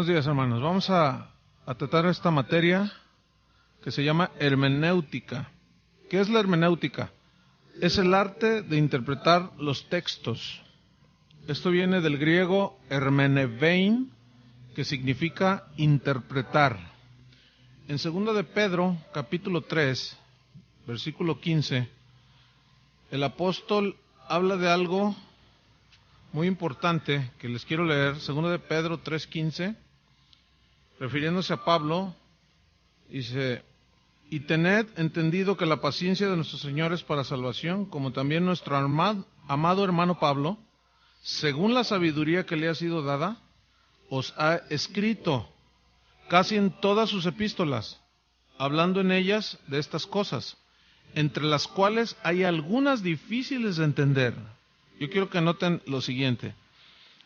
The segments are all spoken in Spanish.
Buenos días, hermanos. Vamos a tratar esta materia que se llama hermenéutica. ¿Qué es la hermenéutica? Es el arte de interpretar los textos. Esto viene del griego hermenevein, que significa interpretar. En 2 de Pedro, capítulo 3, versículo 15, el apóstol habla de algo muy importante que les quiero leer. 2 de Pedro 3:15, refiriéndose a Pablo, dice: y tened entendido que la paciencia de nuestro Señor es para salvación, como también nuestro amado hermano Pablo, según la sabiduría que le ha sido dada, os ha escrito casi en todas sus epístolas, hablando en ellas de estas cosas, entre las cuales hay algunas difíciles de entender. Yo quiero que noten lo siguiente: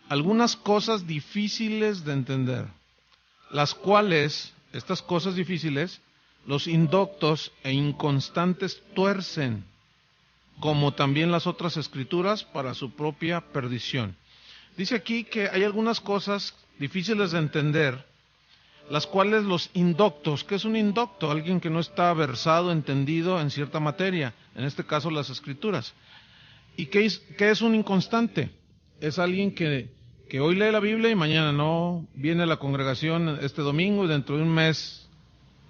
algunas cosas difíciles de entender, las cuales, estas cosas difíciles, los indoctos e inconstantes tuercen, como también las otras escrituras, para su propia perdición. Dice aquí que hay algunas cosas difíciles de entender, las cuales los indoctos, ¿qué es un indocto? Alguien que no está versado, entendido en cierta materia, en este caso las escrituras. ¿Y qué es un inconstante? Es alguien que hoy lee la Biblia y mañana no, viene a la congregación este domingo y dentro de un mes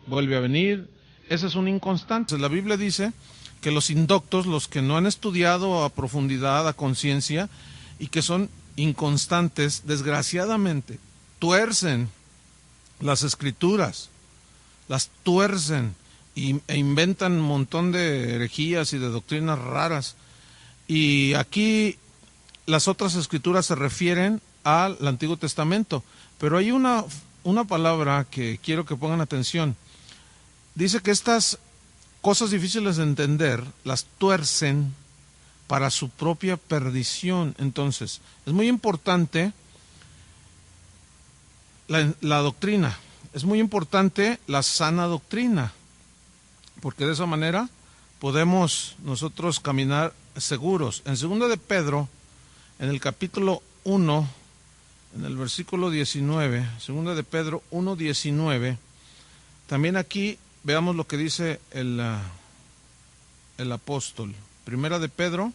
vuelve a venir. Ese es un inconstante. La Biblia dice que los indoctos, los que no han estudiado a profundidad, a conciencia, y que son inconstantes, desgraciadamente, tuercen las escrituras, las tuercen e inventan un montón de herejías y de doctrinas raras. Y aquí las otras escrituras se refieren al Antiguo Testamento, pero hay una palabra que quiero que pongan atención. Dice que estas cosas difíciles de entender las tuercen para su propia perdición. Entonces, es muy importante la doctrina, es muy importante la sana doctrina, porque de esa manera podemos nosotros caminar seguros. En 2 de Pedro, en el capítulo 1, en el versículo 19, 2 de Pedro 1:19, también aquí veamos lo que dice el apóstol. 2 de Pedro,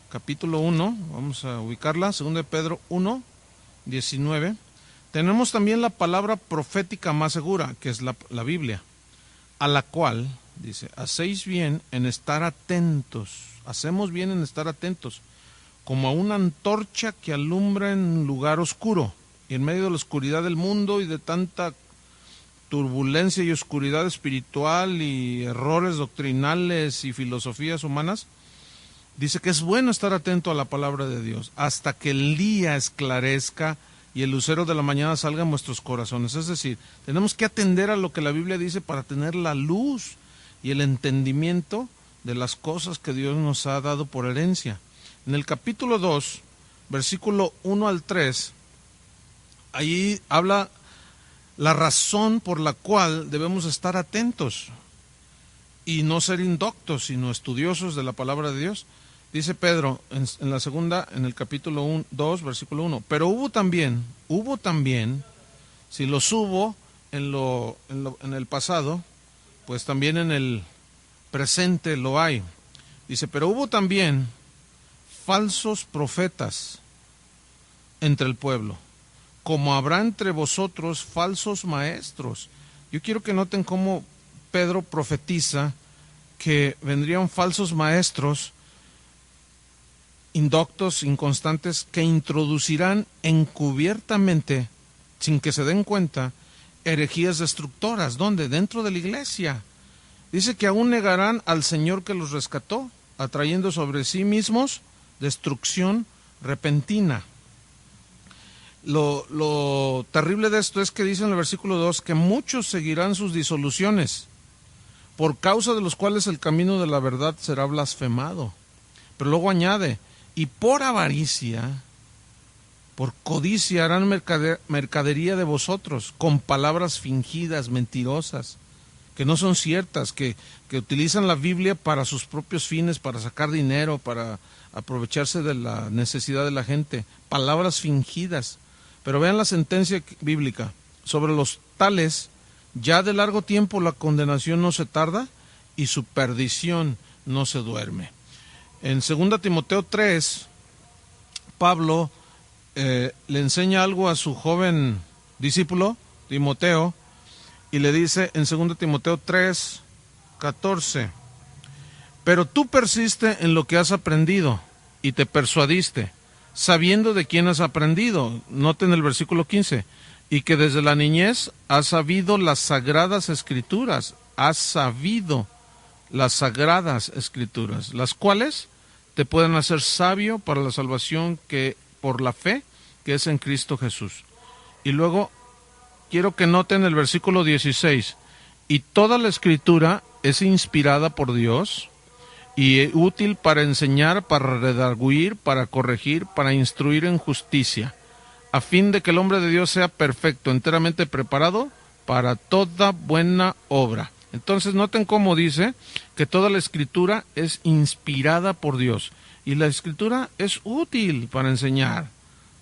capítulo 1, vamos a ubicarla, 2 de Pedro 1:19. Tenemos también la palabra profética más segura, que es la Biblia, a la cual, dice, hacéis bien en estar atentos, hacemos bien en estar atentos, como a una antorcha que alumbra en lugar oscuro, y en medio de la oscuridad del mundo y de tanta turbulencia y oscuridad espiritual y errores doctrinales y filosofías humanas, dice que es bueno estar atento a la palabra de Dios, hasta que el día esclarezca y el lucero de la mañana salga en vuestros corazones. Es decir, tenemos que atender a lo que la Biblia dice para tener la luz y el entendimiento de las cosas que Dios nos ha dado por herencia. En el capítulo 2, versículo 1 al 3, ahí habla la razón por la cual debemos estar atentos y no ser indoctos, sino estudiosos de la palabra de Dios. Dice Pedro en la segunda, en el capítulo 2, versículo 1, pero hubo también, si los hubo en el pasado, pues también en el presente lo hay. Dice, pero hubo también falsos profetas entre el pueblo, como habrá entre vosotros falsos maestros. Yo quiero que noten cómo Pedro profetiza que vendrían falsos maestros, indoctos, inconstantes, que introducirán encubiertamente, sin que se den cuenta, herejías destructoras. ¿Dónde? Dentro de la iglesia. Dice que aún negarán al Señor que los rescató, atrayendo sobre sí mismos destrucción repentina. Lo terrible de esto es que dice en el versículo 2 que muchos seguirán sus disoluciones, por causa de los cuales el camino de la verdad será blasfemado. Pero luego añade, y por avaricia, por codicia harán mercadería de vosotros, con palabras fingidas, mentirosas, que no son ciertas, que utilizan la Biblia para sus propios fines, para sacar dinero, para aprovecharse de la necesidad de la gente. Palabras fingidas. Pero vean la sentencia bíblica. Sobre los tales, ya de largo tiempo la condenación no se tarda y su perdición no se duerme. En 2 Timoteo 3, Pablo le enseña algo a su joven discípulo, Timoteo, y le dice en 2 Timoteo 3, 14, pero tú persiste en lo que has aprendido y te persuadiste, sabiendo de quién has aprendido. Noten el versículo 15, y que desde la niñez has sabido las sagradas escrituras, las cuales te pueden hacer sabio para la salvación que por la fe que es en Cristo Jesús. Y luego quiero que noten el versículo 16, y toda la escritura es inspirada por Dios y útil para enseñar, para redarguir, para corregir, para instruir en justicia, a fin de que el hombre de Dios sea perfecto, enteramente preparado para toda buena obra. Entonces noten cómo dice que toda la escritura es inspirada por Dios, y la escritura es útil para enseñar,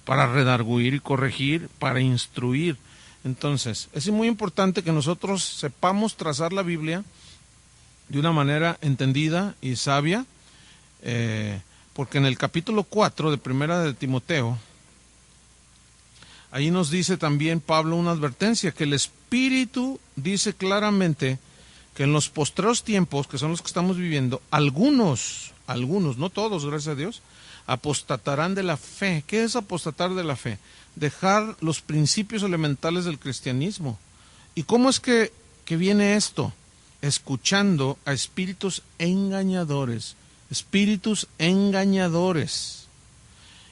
para redarguir y corregir, para instruir. Entonces, es muy importante que nosotros sepamos trazar la Biblia de una manera entendida y sabia, porque en el capítulo 4 de Primera de Timoteo, ahí nos dice también Pablo una advertencia, que el Espíritu dice claramente que en los postreros tiempos, que son los que estamos viviendo, algunos, no todos, gracias a Dios, apostatarán de la fe. ¿Qué es apostatar de la fe? Dejar los principios elementales del cristianismo. ¿Y cómo es que viene esto? Escuchando a espíritus engañadores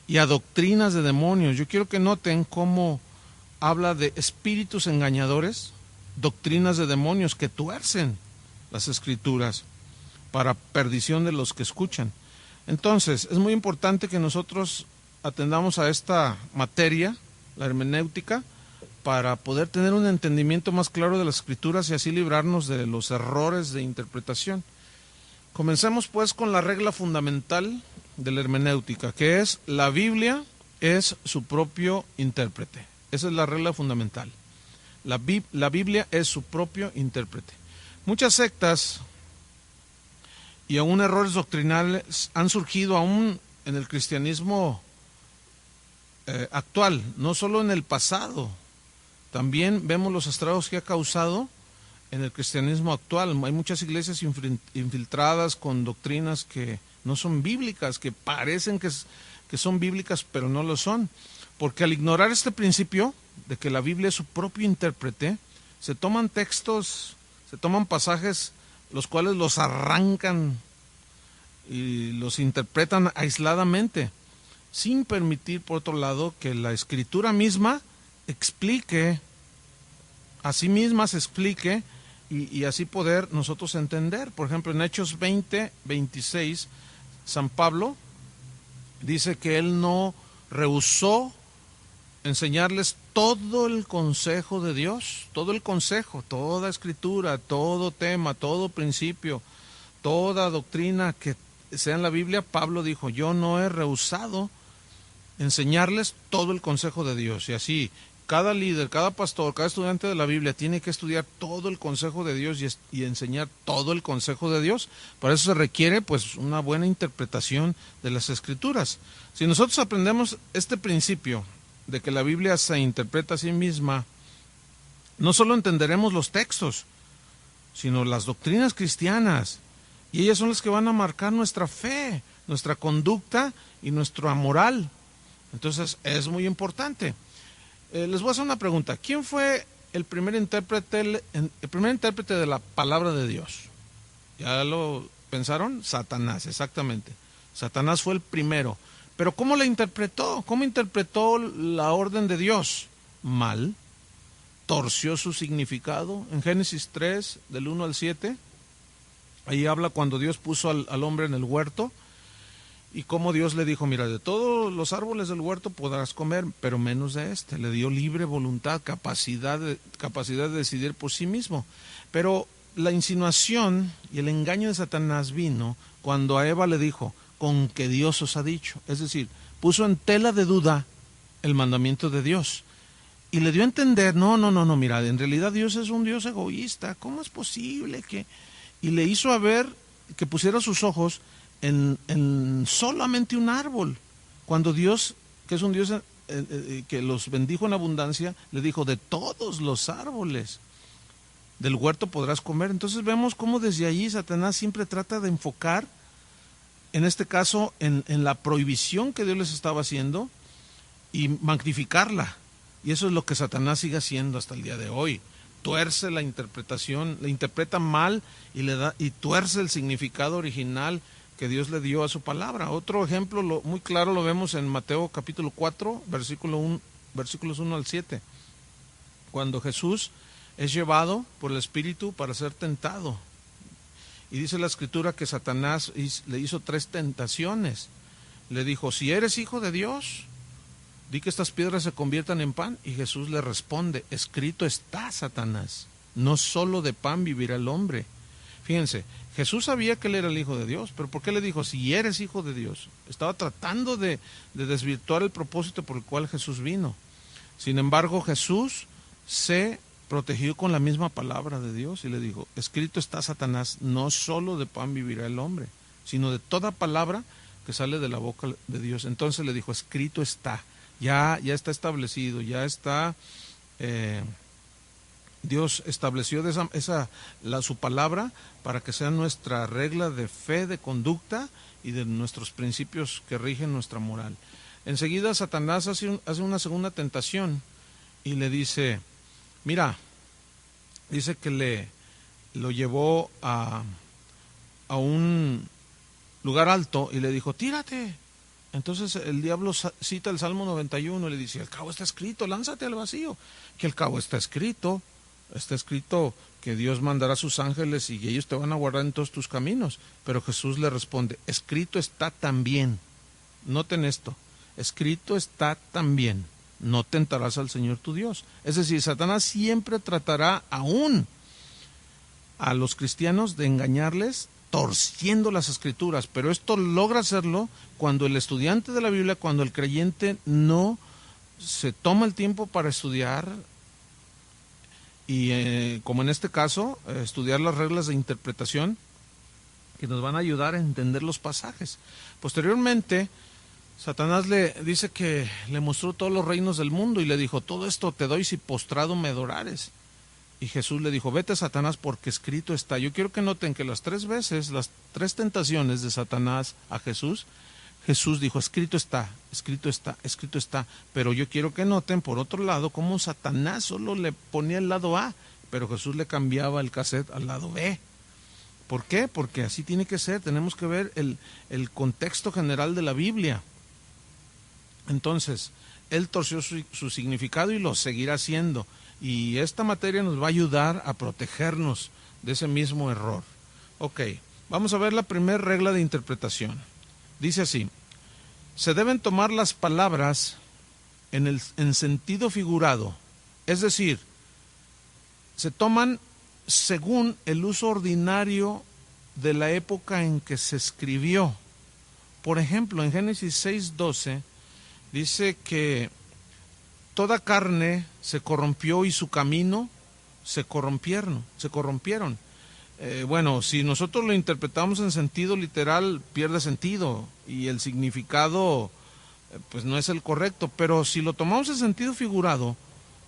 y a doctrinas de demonios. Yo quiero que noten cómo habla de espíritus engañadores, doctrinas de demonios que tuercen las escrituras para perdición de los que escuchan. Entonces, es muy importante que nosotros atendamos a esta materia, la hermenéutica, para poder tener un entendimiento más claro de las escrituras y así librarnos de los errores de interpretación. Comencemos pues con la regla fundamental de la hermenéutica, que es: la Biblia es su propio intérprete. Esa es la regla fundamental. La Biblia es su propio intérprete. Muchas sectas y aún errores doctrinales han surgido aún en el cristianismo actual, no solo en el pasado. También vemos los estragos que ha causado en el cristianismo actual. Hay muchas iglesias infiltradas con doctrinas que no son bíblicas, que parecen que son bíblicas, pero no lo son. Porque al ignorar este principio de que la Biblia es su propio intérprete, se toman textos, se toman pasajes, los cuales los arrancan y los interpretan aisladamente, sin permitir, por otro lado, que la Escritura misma explique, a sí misma se explique, y así poder nosotros entender. Por ejemplo, en Hechos 20, 26, San Pablo dice que él no rehusó enseñarles todo el consejo de Dios, todo el consejo, toda escritura, todo tema, todo principio, toda doctrina que sea en la Biblia. Pablo dijo: yo no he rehusado enseñarles todo el consejo de Dios. Y así, cada líder, cada pastor, cada estudiante de la Biblia tiene que estudiar todo el consejo de Dios y enseñar todo el consejo de Dios. Para eso se requiere pues una buena interpretación de las escrituras. Si nosotros aprendemos este principio de que la Biblia se interpreta a sí misma, no solo entenderemos los textos, sino las doctrinas cristianas, y ellas son las que van a marcar nuestra fe, nuestra conducta y nuestra moral. Entonces es muy importante. Les voy a hacer una pregunta: ¿quién fue el primer intérprete de la palabra de Dios? ¿Ya lo pensaron? Satanás, exactamente. Satanás fue el primero. Pero ¿cómo la interpretó? ¿Cómo interpretó la orden de Dios? Mal. Torció su significado. En Génesis 3, del 1 al 7, ahí habla cuando Dios puso al hombre en el huerto, y cómo Dios le dijo: mira, de todos los árboles del huerto podrás comer, pero menos de este. Le dio libre voluntad, capacidad de decidir por sí mismo. Pero la insinuación y el engaño de Satanás vino cuando a Eva le dijo: con que Dios os ha dicho. Es decir, puso en tela de duda el mandamiento de Dios. y le dio a entender, no, mira, en realidad Dios es un Dios egoísta, ¿cómo es posible que...? Y le hizo a ver que pusiera sus ojos en solamente un árbol, cuando Dios, que es un Dios que los bendijo en abundancia, le dijo, de todos los árboles del huerto podrás comer. Entonces vemos cómo desde allí Satanás siempre trata de enfocar, en este caso, en la prohibición que Dios les estaba haciendo y magnificarla. Y eso es lo que Satanás sigue haciendo hasta el día de hoy. Tuerce la interpretación, la interpreta mal y tuerce el significado original que Dios le dio a su palabra. Otro ejemplo muy claro lo vemos en Mateo capítulo 4, versículos 1 al 7, cuando Jesús es llevado por el Espíritu para ser tentado. Y dice la Escritura que Satanás le hizo 3 tentaciones. Le dijo, si eres hijo de Dios, di que estas piedras se conviertan en pan. Y Jesús le responde, escrito está, Satanás, no solo de pan vivirá el hombre. Fíjense, Jesús sabía que él era el Hijo de Dios, pero ¿por qué le dijo, si eres hijo de Dios? Estaba tratando de desvirtuar el propósito por el cual Jesús vino. Sin embargo, Jesús se protegió con la misma palabra de Dios y le dijo, escrito está, Satanás, no solo de pan vivirá el hombre, sino de toda palabra que sale de la boca de Dios. Entonces le dijo, escrito está, ya está establecido, ya está... Dios estableció su palabra para que sea nuestra regla de fe, de conducta y de nuestros principios que rigen nuestra moral. Enseguida Satanás hace una segunda tentación y le dice, mira, dice que lo llevó a un lugar alto y le dijo, tírate. Entonces el diablo cita el Salmo 91 y le dice, al cabo está escrito, lánzate al vacío, que al cabo está escrito que Dios mandará a sus ángeles y ellos te van a guardar en todos tus caminos. Pero Jesús le responde, escrito está también, noten esto, escrito está también, no tentarás al Señor tu Dios. Es decir, Satanás siempre tratará aún a los cristianos de engañarles torciendo las escrituras, pero esto logra hacerlo cuando el estudiante de la Biblia, cuando el creyente no se toma el tiempo para estudiar y como en este caso, estudiar las reglas de interpretación que nos van a ayudar a entender los pasajes. Posteriormente, Satanás le dice que le mostró todos los reinos del mundo y le dijo, todo esto te doy si postrado me adorares. Y Jesús le dijo, vete, Satanás, porque escrito está. Yo quiero que noten que las 3 veces, las 3 tentaciones de Satanás a Jesús, Jesús dijo, escrito está, escrito está, escrito está. Pero yo quiero que noten, por otro lado, cómo Satanás solo le ponía el lado A, pero Jesús le cambiaba el cassette al lado B. ¿Por qué? Porque así tiene que ser, tenemos que ver el contexto general de la Biblia. Entonces, él torció su significado y lo seguirá haciendo. Y esta materia nos va a ayudar a protegernos de ese mismo error. Ok, vamos a ver la primera regla de interpretación. Dice así, se deben tomar las palabras en sentido figurado, es decir, se toman según el uso ordinario de la época en que se escribió. Por ejemplo, en Génesis 6:12 dice que toda carne se corrompió y su camino se corrompieron. Bueno, si nosotros lo interpretamos en sentido literal, pierde sentido y el significado pues no es el correcto, pero si lo tomamos en sentido figurado,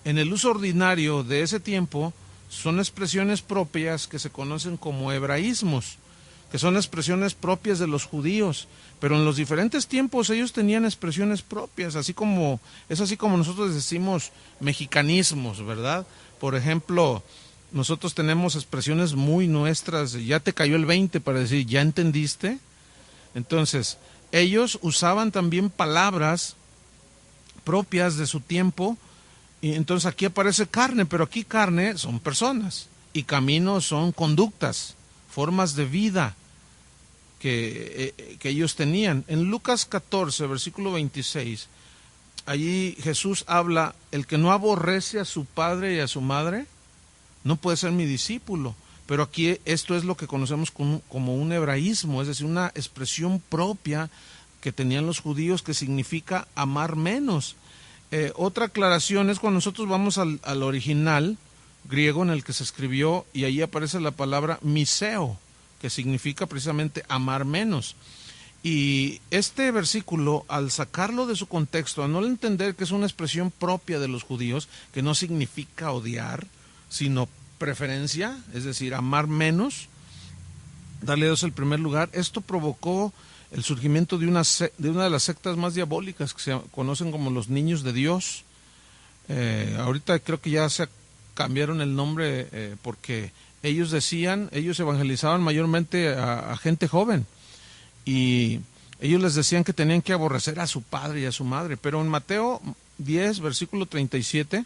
en el uso ordinario de ese tiempo, son expresiones propias que se conocen como hebraísmos, que son expresiones propias de los judíos, pero en los diferentes tiempos ellos tenían expresiones propias, es así como nosotros decimos mexicanismos, ¿verdad? Por ejemplo, nosotros tenemos expresiones muy nuestras, ya te cayó el 20 para decir, ¿ya entendiste? Entonces, ellos usaban también palabras propias de su tiempo, y entonces aquí aparece carne, pero aquí carne son personas, y caminos son conductas, formas de vida que ellos tenían. En Lucas 14, versículo 26, allí Jesús habla, el que no aborrece a su padre y a su madre, no puede ser mi discípulo. Pero aquí esto es lo que conocemos como un hebraísmo, es decir, una expresión propia que tenían los judíos que significa amar menos. Otra aclaración es cuando nosotros vamos al original griego en el que se escribió, y ahí aparece la palabra miseo, que significa precisamente amar menos. Y este versículo, al sacarlo de su contexto, a no entender que es una expresión propia de los judíos, que no significa odiar, sino preferencia, es decir, amar menos, darle a Dios el primer lugar, esto provocó el surgimiento de una de las sectas más diabólicas que se conocen como los niños de Dios. Ahorita creo que ya se cambiaron el nombre porque ellos evangelizaban mayormente a gente joven, y ellos les decían que tenían que aborrecer a su padre y a su madre. Pero en Mateo 10, versículo 37,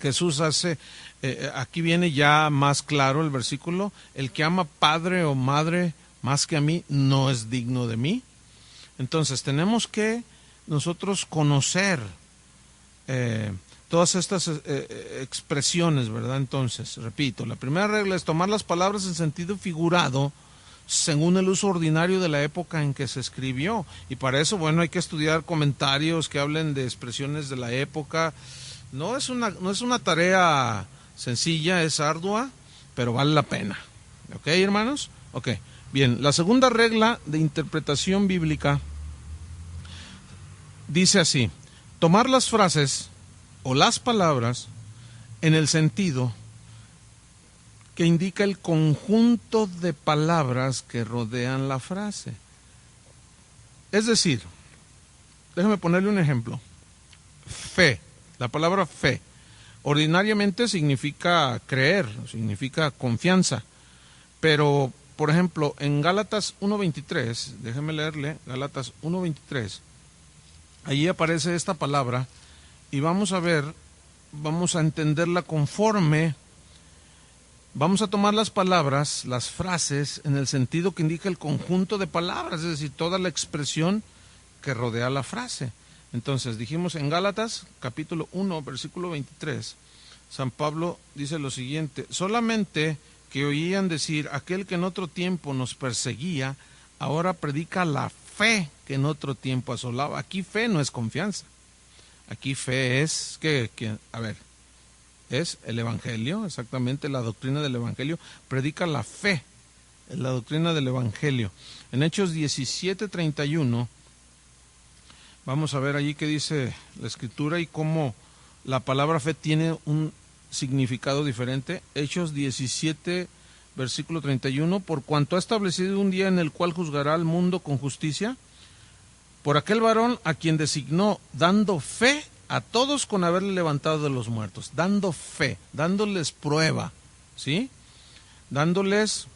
Jesús hace, aquí viene ya más claro el versículo: el que ama padre o madre más que a mí no es digno de mí. Entonces tenemos que nosotros conocer todas estas expresiones, ¿verdad? Entonces, repito, la primera regla es tomar las palabras en sentido figurado, según el uso ordinario de la época en que se escribió. Y para eso, bueno, hay que estudiar comentarios que hablen de expresiones de la época. No es una tarea sencilla, es ardua, pero vale la pena. ¿Ok, hermanos? Ok. Bien, la segunda regla de interpretación bíblica dice así: tomar las frases o las palabras en el sentido que indica el conjunto de palabras que rodean la frase. Es decir, déjame ponerle un ejemplo. Fe, la palabra fe, ordinariamente significa creer, significa confianza, pero, por ejemplo, en Gálatas 1.23, déjeme leerle, Gálatas 1.23, allí aparece esta palabra, y vamos a entenderla conforme. Vamos a tomar las palabras, las frases, en el sentido que indica el conjunto de palabras, es decir, toda la expresión que rodea la frase. Entonces, dijimos en Gálatas, capítulo 1, versículo 23, San Pablo dice lo siguiente: solamente que oían decir, aquel que en otro tiempo nos perseguía, ahora predica la fe que en otro tiempo asolaba. Aquí fe no es confianza. Aquí fe es, es el Evangelio, exactamente, la doctrina del Evangelio. Predica la fe, la doctrina del Evangelio. En Hechos 17:31, vamos a ver allí qué dice la Escritura y cómo la palabra fe tiene un significado diferente. Hechos 17, versículo 31, por cuanto ha establecido un día en el cual juzgará al mundo con justicia, por aquel varón a quien designó, dando fe a todos con haberle levantado de los muertos, dando fe, dándoles prueba, ¿sí? Dándoles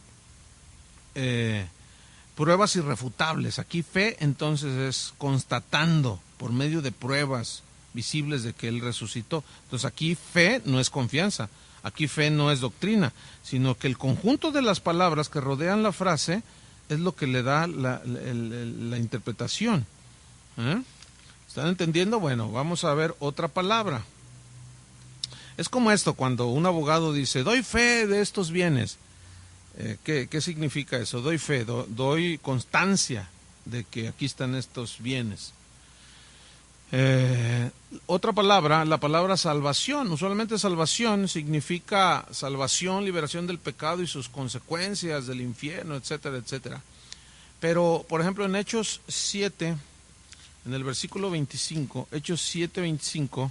pruebas irrefutables. Aquí fe entonces es constatando por medio de pruebas visibles de que Él resucitó. Entonces aquí fe no es confianza, aquí fe no es doctrina, sino que el conjunto de las palabras que rodean la frase es lo que le da la interpretación. ¿Están entendiendo? Bueno, vamos a ver otra palabra. Es como esto, cuando un abogado dice, doy fe de estos bienes. ¿Qué significa eso? Doy fe, doy constancia de que aquí están estos bienes. Otra palabra, la palabra salvación. Usualmente salvación significa salvación, liberación del pecado y sus consecuencias, del infierno, etcétera, etcétera. Pero, por ejemplo, en Hechos 7, en el versículo 25, Hechos 7:25,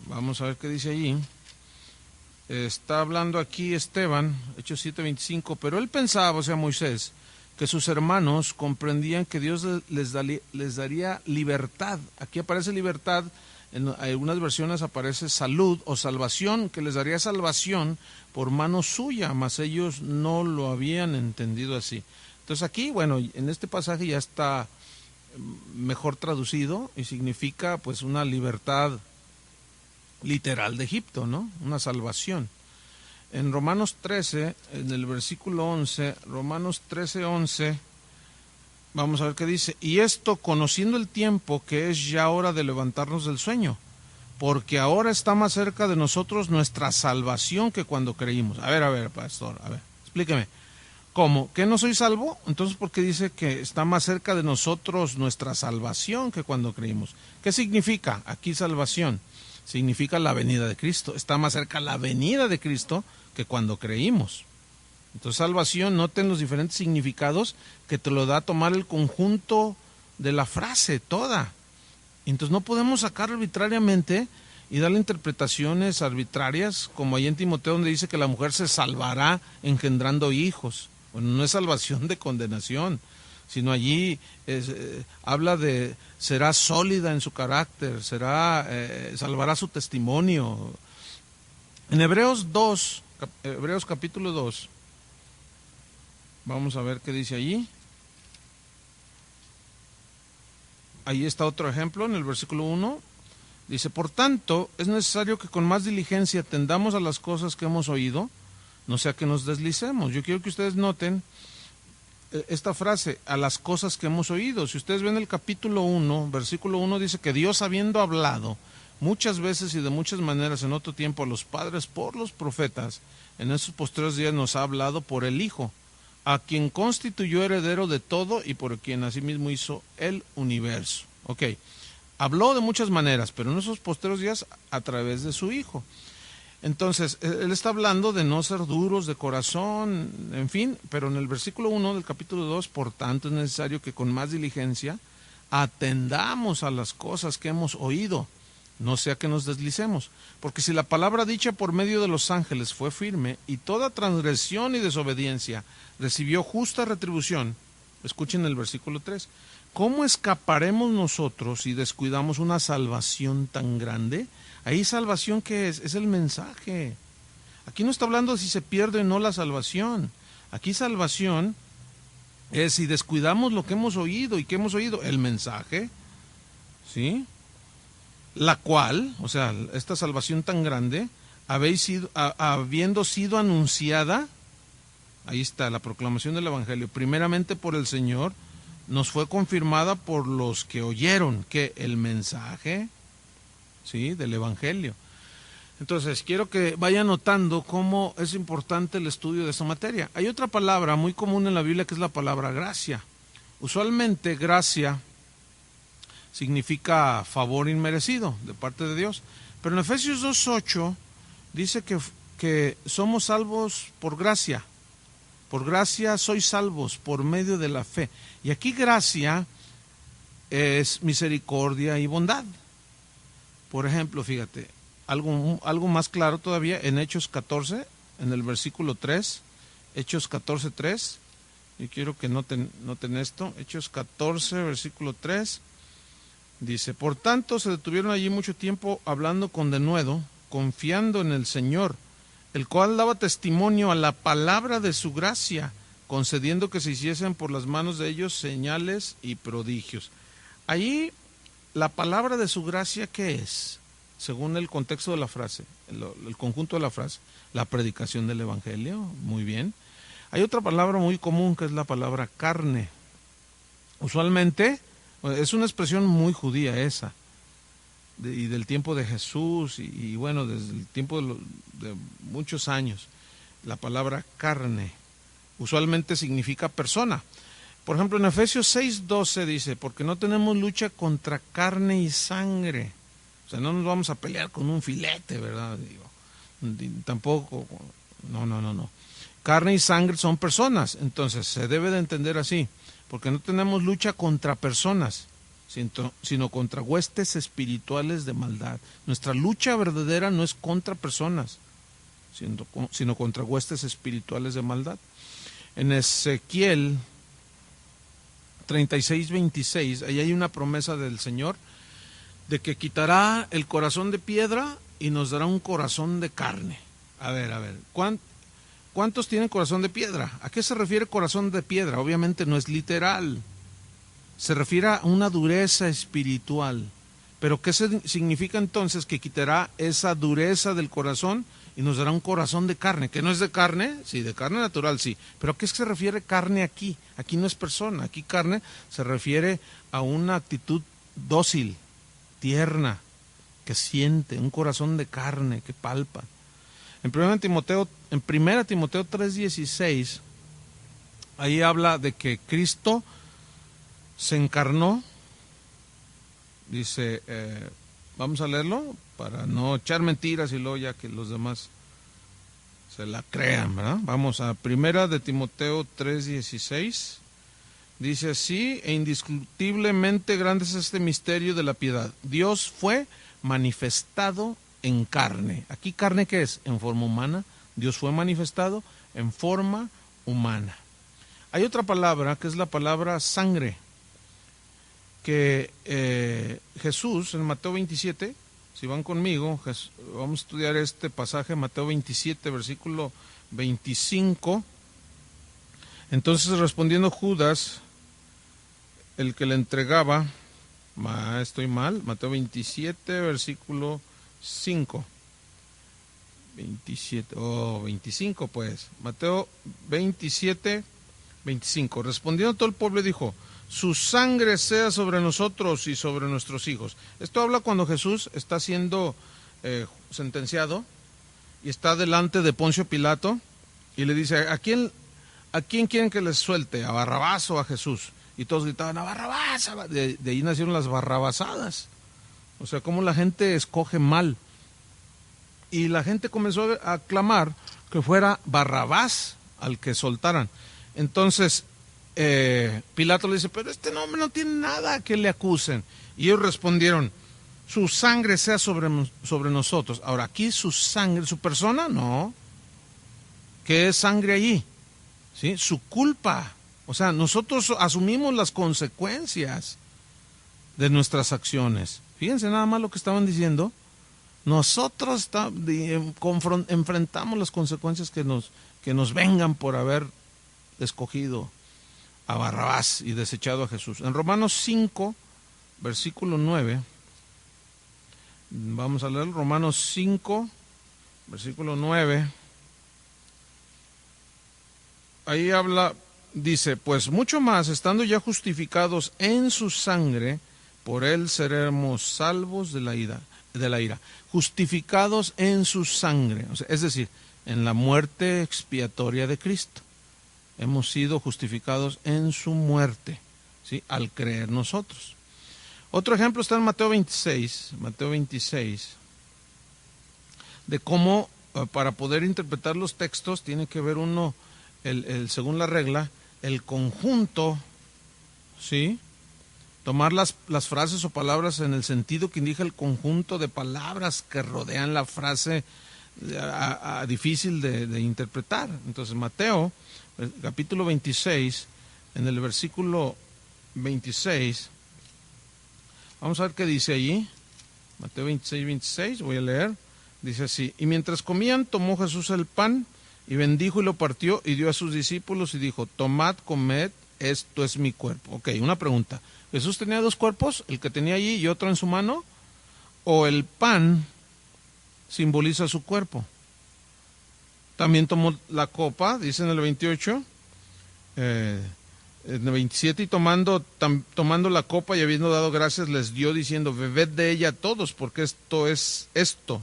vamos a ver qué dice allí. Está hablando aquí Esteban, Hechos 7:25, pero él pensaba, o sea, Moisés, que sus hermanos comprendían que Dios les daría libertad. Aquí aparece libertad, en algunas versiones aparece salud o salvación, que les daría salvación por mano suya, mas ellos no lo habían entendido así. Entonces aquí, bueno, en este pasaje ya está mejor traducido y significa pues una libertad literal de Egipto, ¿no? Una salvación. En Romanos 13, en el versículo 11, Romanos 13:11, vamos a ver qué dice. Y esto conociendo el tiempo, que es ya hora de levantarnos del sueño, porque ahora está más cerca de nosotros nuestra salvación que cuando creímos. A ver, pastor, a ver, explíqueme. ¿Cómo? ¿Que no soy salvo? Entonces, ¿por qué dice que está más cerca de nosotros nuestra salvación que cuando creímos? ¿Qué significa aquí salvación? Significa la venida de Cristo. Está más cerca la venida de Cristo que cuando creímos. Entonces, salvación, noten los diferentes significados que te lo da a tomar el conjunto de la frase toda. Entonces, no podemos sacar arbitrariamente y darle interpretaciones arbitrarias, como ahí en Timoteo, donde dice que la mujer se salvará engendrando hijos. Bueno, no es salvación de condenación, sino allí habla de será sólida en su carácter, salvará su testimonio. En Hebreos capítulo 2, vamos a ver qué dice allí. Ahí está otro ejemplo, en el versículo 1. Dice, por tanto, es necesario que con más diligencia atendamos a las cosas que hemos oído, no sea que nos deslicemos. Yo quiero que ustedes noten esta frase, a las cosas que hemos oído. Si ustedes ven el capítulo 1, versículo 1, dice que Dios, habiendo hablado muchas veces y de muchas maneras en otro tiempo a los padres por los profetas, en estos posteriores días nos ha hablado por el Hijo, a quien constituyó heredero de todo y por quien asimismo hizo el universo. Ok, habló de muchas maneras, pero en esos posteriores días a través de su Hijo. Entonces, él está hablando de no ser duros de corazón, en fin, pero en el versículo 1 del capítulo 2, por tanto es necesario que con más diligencia atendamos a las cosas que hemos oído, no sea que nos deslicemos, porque si la palabra dicha por medio de los ángeles fue firme y toda transgresión y desobediencia recibió justa retribución, escuchen el versículo 3, ¿cómo escaparemos nosotros si descuidamos una salvación tan grande? Ahí salvación, ¿qué es? Es el mensaje. Aquí no está hablando de si se pierde o no la salvación. Aquí salvación es si descuidamos lo que hemos oído. ¿Y qué hemos oído? El mensaje, ¿sí? La cual, o sea, esta salvación tan grande, habiendo sido anunciada, ahí está, la proclamación del Evangelio, primeramente por el Señor, nos fue confirmada por los que oyeron que el mensaje, ¿sí?, del Evangelio. Entonces, quiero que vayan notando cómo es importante el estudio de esta materia. Hay otra palabra muy común en la Biblia que es la palabra gracia. Usualmente, gracia significa favor inmerecido de parte de Dios. Pero en Efesios 2:8 dice que somos salvos por gracia. Por gracia sois salvos por medio de la fe. Y aquí gracia es misericordia y bondad. Por ejemplo, fíjate, algo más claro todavía en Hechos 14, en el versículo 3, Hechos 14:3, y quiero que noten esto, Hechos 14, versículo 3, dice, por tanto se detuvieron allí mucho tiempo hablando con denuedo, confiando en el Señor, el cual daba testimonio a la palabra de su gracia, concediendo que se hiciesen por las manos de ellos señales y prodigios. Allí, la palabra de su gracia, ¿qué es? Según el contexto de la frase, el conjunto de la frase, la predicación del Evangelio, muy bien. Hay otra palabra muy común que es la palabra carne. Usualmente, es una expresión muy judía esa, y del tiempo de Jesús, y bueno, desde el tiempo de muchos años, la palabra carne usualmente significa persona. Por ejemplo, en Efesios 6:12 dice, porque no tenemos lucha contra carne y sangre. O sea, no nos vamos a pelear con un filete, ¿verdad? Tampoco, no. Carne y sangre son personas, entonces se debe de entender así, porque no tenemos lucha contra personas, sino contra huestes espirituales de maldad. Nuestra lucha verdadera no es contra personas, sino contra huestes espirituales de maldad. En Ezequiel 36:26, ahí hay una promesa del Señor de que quitará el corazón de piedra y nos dará un corazón de carne. A ver, ¿cuántos tienen corazón de piedra? ¿A qué se refiere corazón de piedra? Obviamente no es literal, se refiere a una dureza espiritual. Pero ¿qué significa entonces? Que quitará esa dureza del corazón y nos dará un corazón de carne, que no es de carne, sí, de carne natural, sí, pero ¿a qué se refiere carne aquí? Aquí no es persona, aquí carne se refiere a una actitud dócil, tierna, que siente, un corazón de carne, que palpa. En 1 Timoteo 3:16 Ahí habla de que Cristo se encarnó. Dice, vamos a leerlo para no echar mentiras y luego ya que los demás se la crean, ¿verdad? Vamos a Primera de Timoteo 3:16. Dice así: e indiscutiblemente grande es este misterio de la piedad. Dios fue manifestado en carne. ¿Aquí carne qué es? En forma humana. Dios fue manifestado en forma humana. Hay otra palabra que es la palabra sangre, que Jesús en Mateo 27, si van conmigo, vamos a estudiar este pasaje, Mateo 27, versículo 25. Entonces respondiendo Judas, el que le entregaba, estoy mal, Mateo 27, versículo 5. 25 pues. Mateo 27, 25. Respondiendo todo el pueblo dijo: su sangre sea sobre nosotros y sobre nuestros hijos. Esto habla cuando Jesús está siendo sentenciado y está delante de Poncio Pilato y le dice: ¿a quién quieren que les suelte? ¿A Barrabás o a Jesús? Y todos gritaban: ¡a Barrabás! De ahí nacieron las barrabasadas. O sea, cómo la gente escoge mal. Y la gente comenzó a clamar que fuera Barrabás al que soltaran. Entonces Pilato le dice: pero este hombre no tiene nada que le acusen. Y ellos respondieron: su sangre sea sobre nosotros. Ahora, aquí su sangre, su persona, no. ¿Qué es sangre allí? ¿Sí? Su culpa. O sea, nosotros asumimos las consecuencias de nuestras acciones. Fíjense nada más lo que estaban diciendo. Nosotros enfrentamos las consecuencias que nos vengan por haber escogido a Barrabás y desechado a Jesús. En Romanos 5, versículo 9, vamos a leer Romanos 5, versículo 9. Ahí habla, dice: pues mucho más, estando ya justificados en su sangre, por él seremos salvos de la ira. Justificados en su sangre, o sea, es decir, en la muerte expiatoria de Cristo. Hemos sido justificados en su muerte, ¿sí? Al creer nosotros. Otro ejemplo está en Mateo 26, de cómo para poder interpretar los textos tiene que ver uno, según la regla, el conjunto, ¿sí? Tomar las frases o palabras en el sentido que indica el conjunto de palabras que rodean la frase difícil de interpretar. Entonces Mateo, capítulo 26, en el versículo 26, vamos a ver qué dice allí. Mateo 26, 26, voy a leer. Dice así: y mientras comían, tomó Jesús el pan y bendijo y lo partió y dio a sus discípulos y dijo: tomad, comed, esto es mi cuerpo. Ok, una pregunta: ¿Jesús tenía dos cuerpos? ¿El que tenía allí y otro en su mano? ¿O el pan simboliza su cuerpo? También tomó la copa, dice en el 28, en el 27, y tomando la copa y habiendo dado gracias, les dio diciendo: bebed de ella todos, porque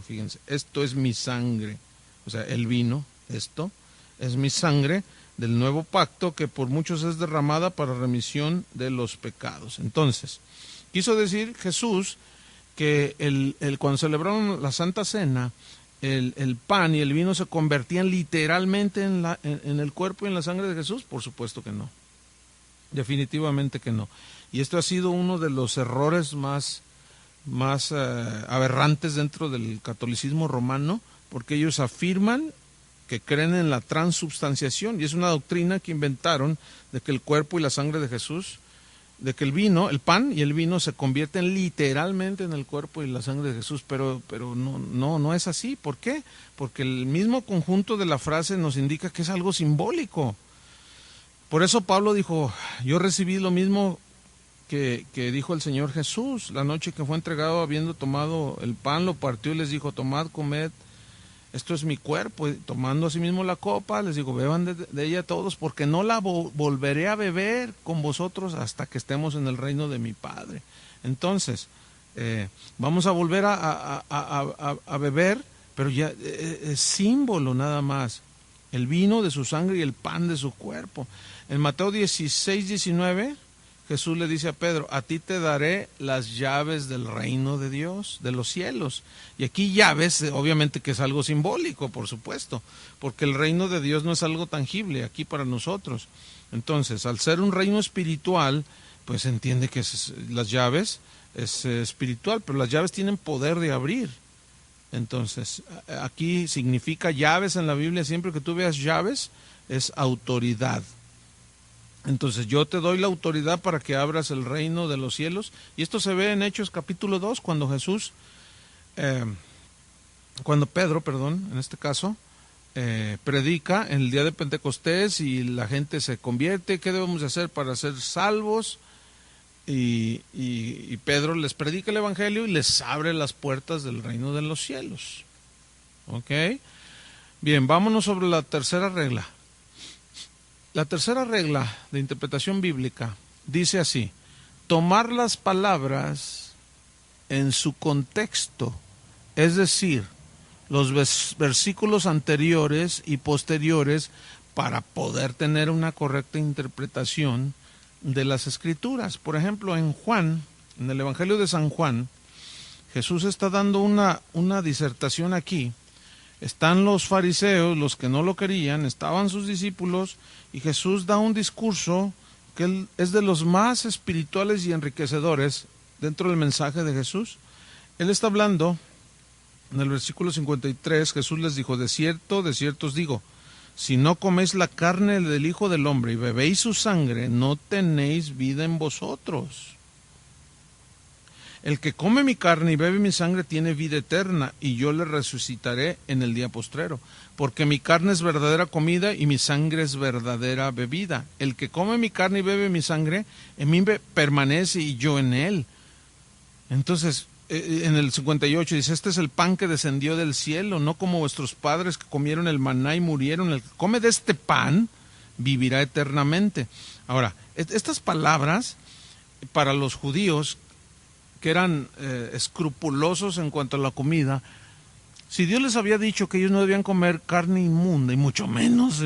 fíjense, esto es mi sangre. O sea, el vino, esto es mi sangre del nuevo pacto, que por muchos es derramada para remisión de los pecados. Entonces, quiso decir Jesús que cuando celebraron la Santa Cena, el pan y el vino se convertían literalmente en el cuerpo y en la sangre de Jesús. Por supuesto que no, definitivamente que no. Y esto ha sido uno de los errores más aberrantes dentro del catolicismo romano, porque ellos afirman que creen en la transubstanciación, y es una doctrina que inventaron, de que el cuerpo y la sangre de Jesús, de que el pan y el vino se convierten literalmente en el cuerpo y la sangre de Jesús, pero no es así. ¿Por qué? Porque el mismo conjunto de la frase nos indica que es algo simbólico. Por eso Pablo dijo: yo recibí lo mismo que dijo el Señor Jesús la noche que fue entregado. Habiendo tomado el pan, lo partió y les dijo: tomad, comed, esto es mi cuerpo. Y tomando asimismo la copa, les digo: beban de ella todos, porque no la volveré a beber con vosotros hasta que estemos en el reino de mi Padre. Entonces, vamos a volver a beber, pero ya es símbolo nada más. el vino de su sangre y el pan de su cuerpo. En Mateo 16, 19, Jesús le dice a Pedro, a ti te daré las llaves del reino de Dios, de los cielos. Y aquí llaves, obviamente que es algo simbólico, por supuesto, porque el reino de Dios no es algo tangible aquí para nosotros. Entonces, al ser un reino espiritual, pues se entiende que las llaves es espiritual, pero las llaves tienen poder de abrir. Entonces, aquí significa llaves en la Biblia, siempre que tú veas llaves, es autoridad. Entonces yo te doy la autoridad para que abras el reino de los cielos. Y esto se ve en Hechos capítulo 2, cuando Pedro, en este caso, predica en el día de Pentecostés y la gente se convierte. ¿Qué debemos de hacer para ser salvos? Y Pedro les predica el evangelio y les abre las puertas del reino de los cielos. ¿Ok? Bien, vámonos sobre la tercera regla. La tercera regla de interpretación bíblica dice así: tomar las palabras en su contexto, es decir, los versículos anteriores y posteriores, para poder tener una correcta interpretación de las Escrituras. Por ejemplo, en el Evangelio de San Juan, Jesús está dando una disertación aquí. Están los fariseos, los que no lo querían, estaban sus discípulos, y Jesús da un discurso que es de los más espirituales y enriquecedores dentro del mensaje de Jesús. Él está hablando, en el versículo 53, Jesús les dijo, de cierto os digo, si no coméis la carne del Hijo del Hombre y bebéis su sangre, no tenéis vida en vosotros. El que come mi carne y bebe mi sangre tiene vida eterna, y yo le resucitaré en el día postrero. Porque mi carne es verdadera comida y mi sangre es verdadera bebida. El que come mi carne y bebe mi sangre, en mí permanece y yo en él. Entonces, en el 58 dice, este es el pan que descendió del cielo, no como vuestros padres que comieron el maná y murieron. El que come de este pan vivirá eternamente. Ahora, estas palabras para los judíos, que eran escrupulosos en cuanto a la comida, si Dios les había dicho que ellos no debían comer carne inmunda y mucho menos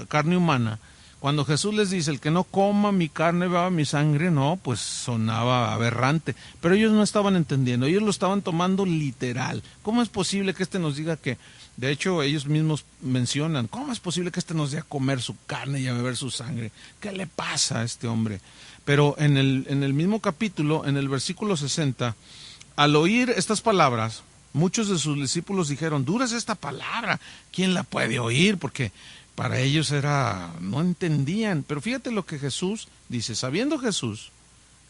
carne humana, cuando Jesús les dice, el que no coma mi carne, beba mi sangre, no, pues sonaba aberrante. Pero ellos no estaban entendiendo, ellos lo estaban tomando literal. ¿Cómo es posible que nos diga que, de hecho ellos mismos mencionan, cómo es posible que nos dé a comer su carne y a beber su sangre? ¿Qué le pasa a este hombre? Pero en el mismo capítulo, en el versículo 60, al oír estas palabras, muchos de sus discípulos dijeron, dura es esta palabra, ¿quién la puede oír? Porque para ellos no entendían. Pero fíjate lo que Jesús dice, sabiendo Jesús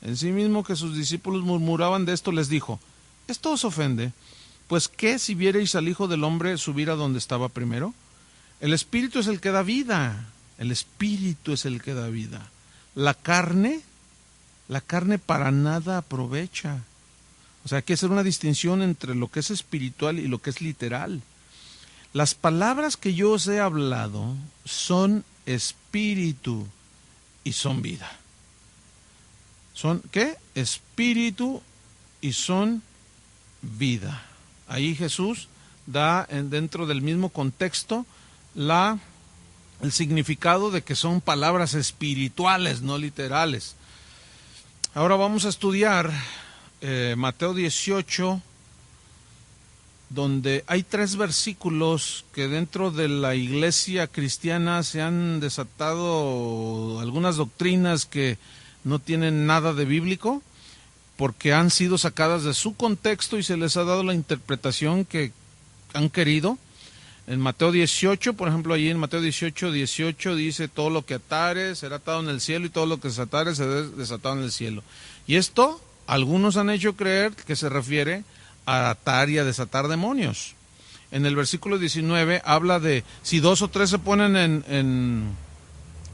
en sí mismo que sus discípulos murmuraban de esto, les dijo, ¿esto os ofende? Pues ¿qué si vierais al Hijo del Hombre subir a donde estaba primero? El Espíritu es el que da vida, el Espíritu es el que da vida. La carne para nada aprovecha. O sea, hay que hacer una distinción entre lo que es espiritual y lo que es literal. Las palabras que yo os he hablado son espíritu y son vida. ¿Son qué? Espíritu y son vida. Ahí Jesús da dentro del mismo contexto el significado de que son palabras espirituales, no literales. Ahora vamos a estudiar Mateo 18, donde hay 3 versículos que dentro de la iglesia cristiana se han desatado algunas doctrinas que no tienen nada de bíblico, porque han sido sacadas de su contexto y se les ha dado la interpretación que han querido. En Mateo 18, por ejemplo, allí en Mateo 18 dice, todo lo que atares será atado en el cielo y todo lo que desatares será desatado en el cielo. Y esto, algunos han hecho creer que se refiere a atar y a desatar demonios. En el versículo 19 habla de, si 2 o 3 se ponen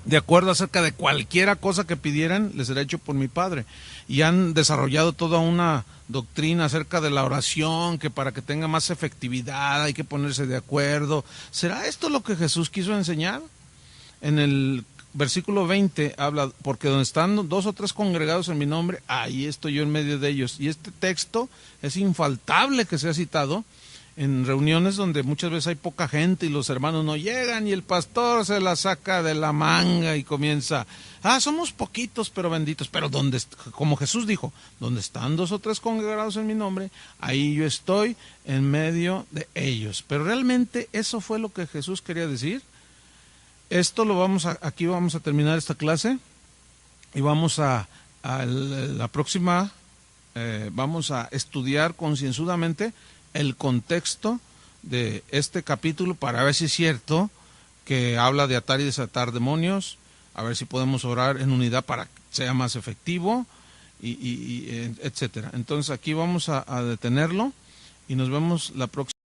de acuerdo acerca de cualquiera cosa que pidieran, les será hecho por mi Padre. Y han desarrollado toda una doctrina acerca de la oración, que para que tenga más efectividad hay que ponerse de acuerdo. ¿Será esto lo que Jesús quiso enseñar? En el versículo 20 habla, porque donde están 2 o 3 congregados en mi nombre, ahí estoy yo en medio de ellos. Y este texto es infaltable que sea citado en reuniones donde muchas veces hay poca gente y los hermanos no llegan y el pastor se la saca de la manga y comienza, somos poquitos pero benditos, pero como Jesús dijo, donde están 2 o 3 congregados en mi nombre, ahí yo estoy en medio de ellos. Pero realmente eso fue lo que Jesús quería decir. Esto aquí vamos a terminar esta clase y vamos a la próxima, vamos a estudiar concienzudamente el contexto de este capítulo para ver si es cierto que habla de atar y desatar demonios, a ver si podemos orar en unidad para que sea más efectivo, etcétera. Entonces aquí vamos a detenerlo y nos vemos la próxima.